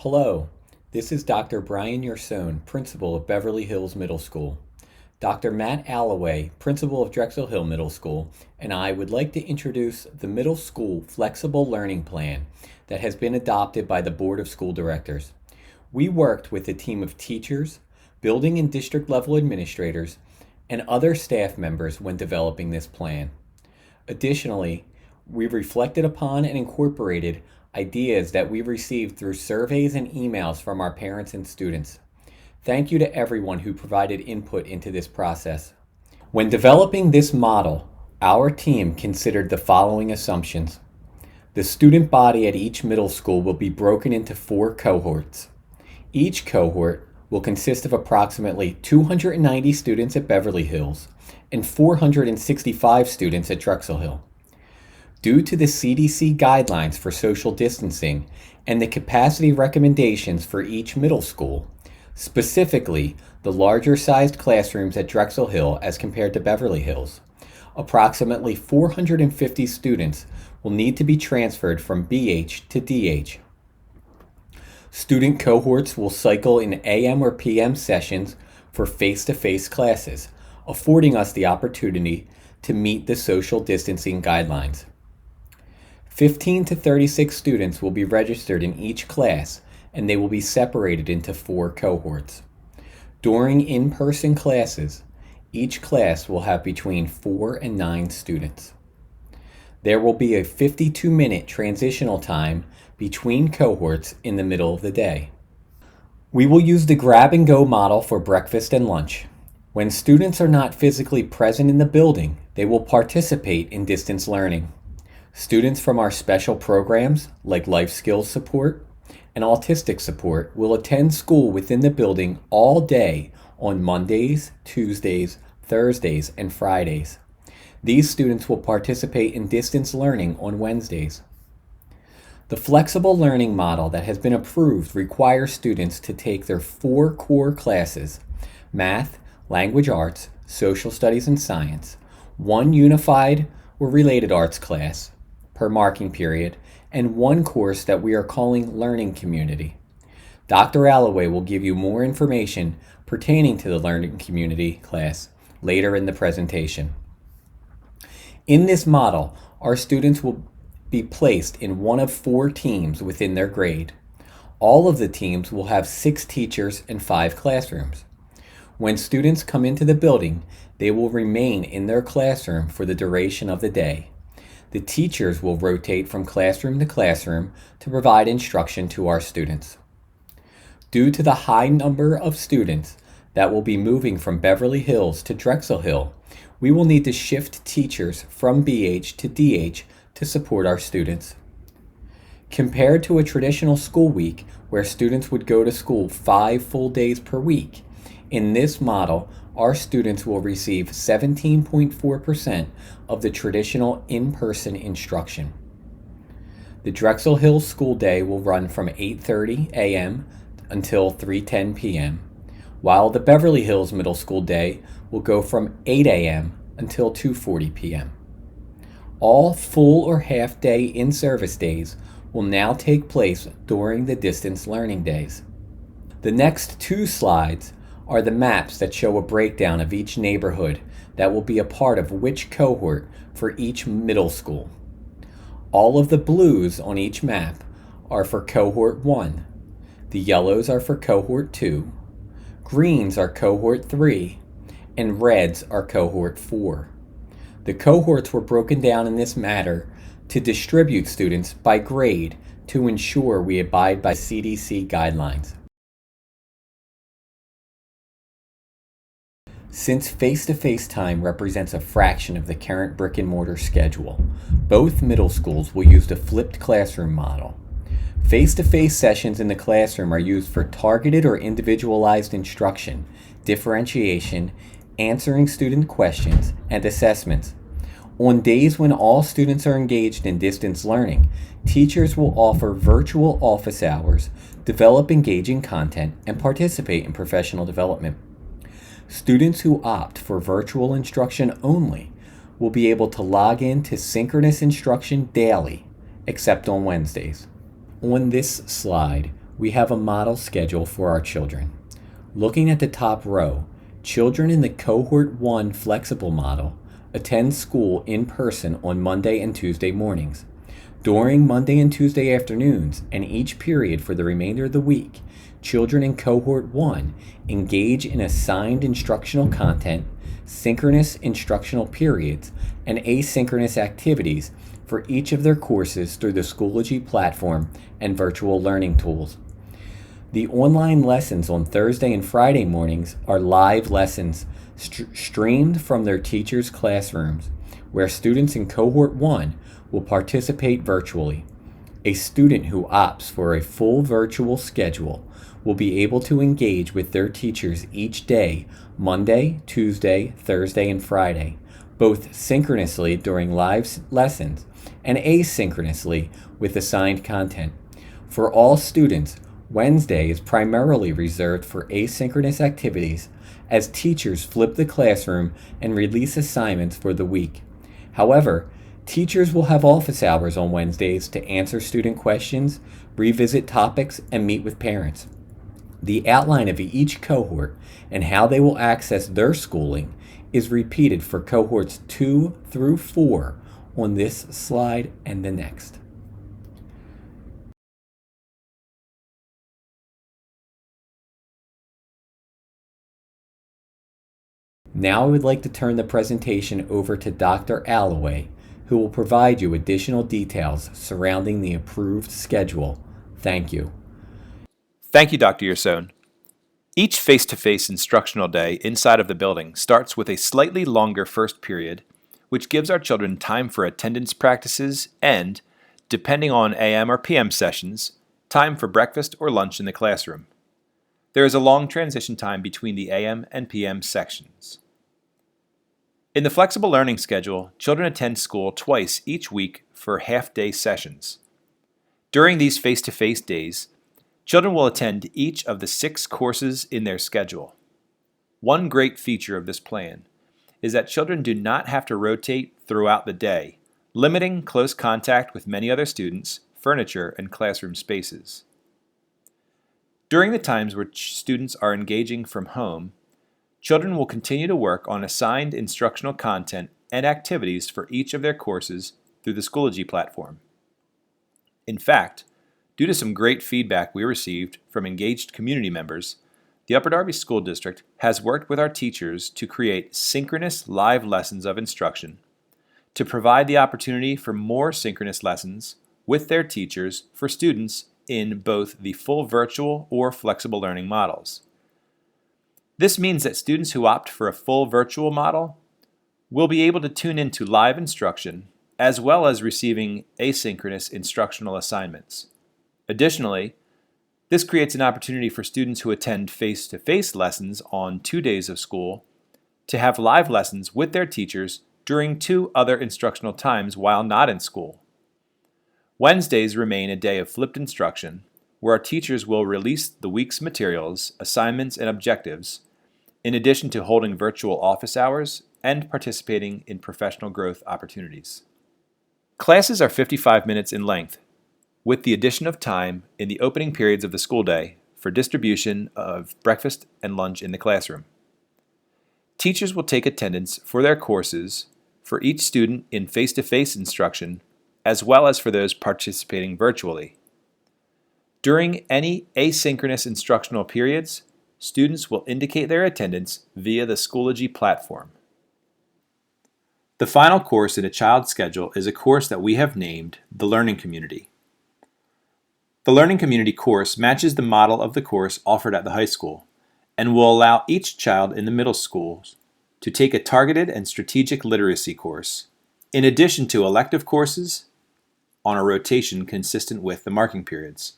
Hello, this is Dr. Brian Yerson, Principal of Beverly Hills Middle School. Dr. Matt Alloway, Principal of Drexel Hill Middle School, and I would like to introduce the Middle School Flexible Learning Plan that has been adopted by the Board of School Directors. We worked with a team of teachers, building and district level administrators, and other staff members when developing this plan. Additionally, we reflected upon and incorporated ideas that we received through surveys and emails from our parents and students. Thank you to everyone who provided input into this process. When developing this model, our team considered the following assumptions. The student body at each middle school will be broken into 4 cohorts. Each cohort will consist of approximately 290 students at Beverly Hills and 465 students at Drexel Hill. Due to the CDC guidelines for social distancing and the capacity recommendations for each middle school, specifically the larger sized classrooms at Drexel Hill as compared to Beverly Hills, approximately 450 students will need to be transferred from BH to DH. Student cohorts will cycle in AM or PM sessions for face-to-face classes, affording us the opportunity to meet the social distancing guidelines. 15 to 36 students will be registered in each class, and they will be separated into 4 cohorts. During in-person classes, each class will have between 4 and 9 students. There will be a 52-minute transitional time between cohorts in the middle of the day. We will use the grab-and-go model for breakfast and lunch. When students are not physically present in the building, they will participate in distance learning. Students from our special programs, like life skills support and autistic support, will attend school within the building all day on Mondays, Tuesdays, Thursdays, and Fridays. These students will participate in distance learning on Wednesdays. The flexible learning model that has been approved requires students to take their 4 core classes: math, language arts, social studies, and science, 1 unified or related arts class per marking period, and 1 course that we are calling Learning Community. Dr. Alloway will give you more information pertaining to the Learning Community class later in the presentation. In this model, our students will be placed in one of 4 teams within their grade. All of the teams will have 6 teachers and 5 classrooms. When students come into the building, they will remain in their classroom for the duration of the day. The teachers will rotate from classroom to classroom to provide instruction to our students. Due to the high number of students that will be moving from Beverly Hills to Drexel Hill, we will need to shift teachers from BH to DH to support our students. Compared to a traditional school week where students would go to school 5 full days per week, in this model, our students will receive 17.4% of the traditional in-person instruction. The Drexel Hill school day will run from 8:30 a.m. until 3:10 p.m., while the Beverly Hills Middle School day will go from 8 a.m. until 2:40 p.m. All full or half-day in-service days will now take place during the distance learning days. The next 2 slides are the maps that show a breakdown of each neighborhood that will be a part of which cohort for each middle school. All of the blues on each map are for cohort 1. The yellows are for cohort 2. Greens are cohort 3. And reds are cohort 4. The cohorts were broken down in this manner to distribute students by grade to ensure we abide by CDC guidelines. Since face-to-face time represents a fraction of the current brick-and-mortar schedule, both middle schools will use the flipped classroom model. Face-to-face sessions in the classroom are used for targeted or individualized instruction, differentiation, answering student questions, and assessments. On days when all students are engaged in distance learning, teachers will offer virtual office hours, develop engaging content, and participate in professional development. Students who opt for virtual instruction only will be able to log in to synchronous instruction daily, except on Wednesdays. On this slide, we have a model schedule for our children. Looking at the top row, children in the Cohort 1 flexible model attend school in person on Monday and Tuesday mornings. During Monday and Tuesday afternoons and each period for the remainder of the week, children in Cohort 1 engage in assigned instructional content, synchronous instructional periods, and asynchronous activities for each of their courses through the Schoology platform and virtual learning tools. The online lessons on Thursday and Friday mornings are live lessons streamed from their teachers' classrooms, where students in Cohort 1 will participate virtually. A student who opts for a full virtual schedule will be able to engage with their teachers each day, Monday, Tuesday, Thursday, and Friday, both synchronously during live lessons and asynchronously with assigned content. For all students, Wednesday is primarily reserved for asynchronous activities as teachers flip the classroom and release assignments for the week. However, teachers will have office hours on Wednesdays to answer student questions, revisit topics, and meet with parents. The outline of each cohort and how they will access their schooling is repeated for cohorts 2 through 4 on this slide and the next. Now I would like to turn the presentation over to Dr. Alloway, who will provide you additional details surrounding the approved schedule. Thank you. Thank you, Dr. Yerson. Each face-to-face instructional day inside of the building starts with a slightly longer first period, which gives our children time for attendance practices and, depending on AM or PM sessions, time for breakfast or lunch in the classroom. There is a long transition time between the AM and PM sections. In the flexible learning schedule, children attend school twice each week for half-day sessions. During these face-to-face days, children will attend each of the 6 courses in their schedule. One great feature of this plan is that children do not have to rotate throughout the day, limiting close contact with many other students, furniture, and classroom spaces. During the times where students are engaging from home, children will continue to work on assigned instructional content and activities for each of their courses through the Schoology platform. In fact, due to some great feedback we received from engaged community members, the Upper Darby School District has worked with our teachers to create synchronous live lessons of instruction to provide the opportunity for more synchronous lessons with their teachers for students in both the full virtual or flexible learning models. This means that students who opt for a full virtual model will be able to tune into live instruction as well as receiving asynchronous instructional assignments. Additionally, this creates an opportunity for students who attend face-to-face lessons on 2 days of school to have live lessons with their teachers during 2 other instructional times while not in school. Wednesdays remain a day of flipped instruction, where our teachers will release the week's materials, assignments, and objectives, in addition to holding virtual office hours and participating in professional growth opportunities. Classes are 55 minutes in length, with the addition of time in the opening periods of the school day for distribution of breakfast and lunch in the classroom. Teachers will take attendance for their courses for each student in face-to-face instruction, as well as for those participating virtually. During any asynchronous instructional periods, students will indicate their attendance via the Schoology platform. The final course in a child's schedule is a course that we have named the Learning Community. The Learning Community course matches the model of the course offered at the high school and will allow each child in the middle schools to take a targeted and strategic literacy course, in addition to elective courses on a rotation consistent with the marking periods.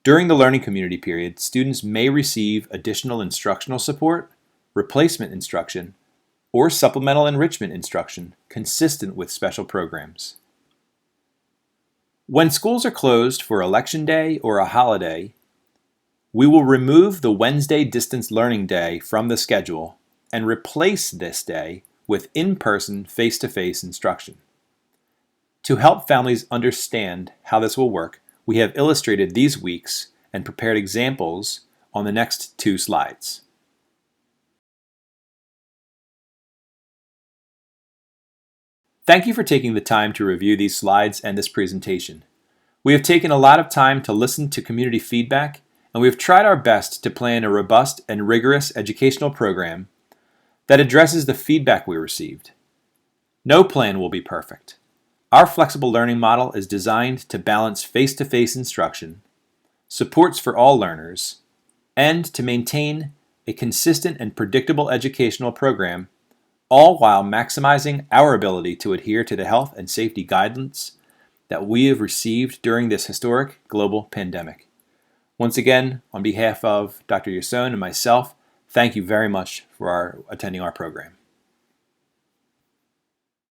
During the Learning Community period, students may receive additional instructional support, replacement instruction, or supplemental enrichment instruction consistent with special programs. When schools are closed for Election Day or a holiday, we will remove the Wednesday Distance Learning Day from the schedule and replace this day with in-person, face-to-face instruction. To help families understand how this will work, We have illustrated these weeks and prepared examples on the next 2 slides. Thank you for taking the time to review these slides and this presentation. We have taken a lot of time to listen to community feedback, and we have tried our best to plan a robust and rigorous educational program that addresses the feedback we received. No plan will be perfect. Our flexible learning model is designed to balance face-to-face instruction, supports for all learners, and to maintain a consistent and predictable educational program, all while maximizing our ability to adhere to the health and safety guidance that we have received during this historic global pandemic. Once again, on behalf of Dr. Yerson and myself, thank you very much for attending our program.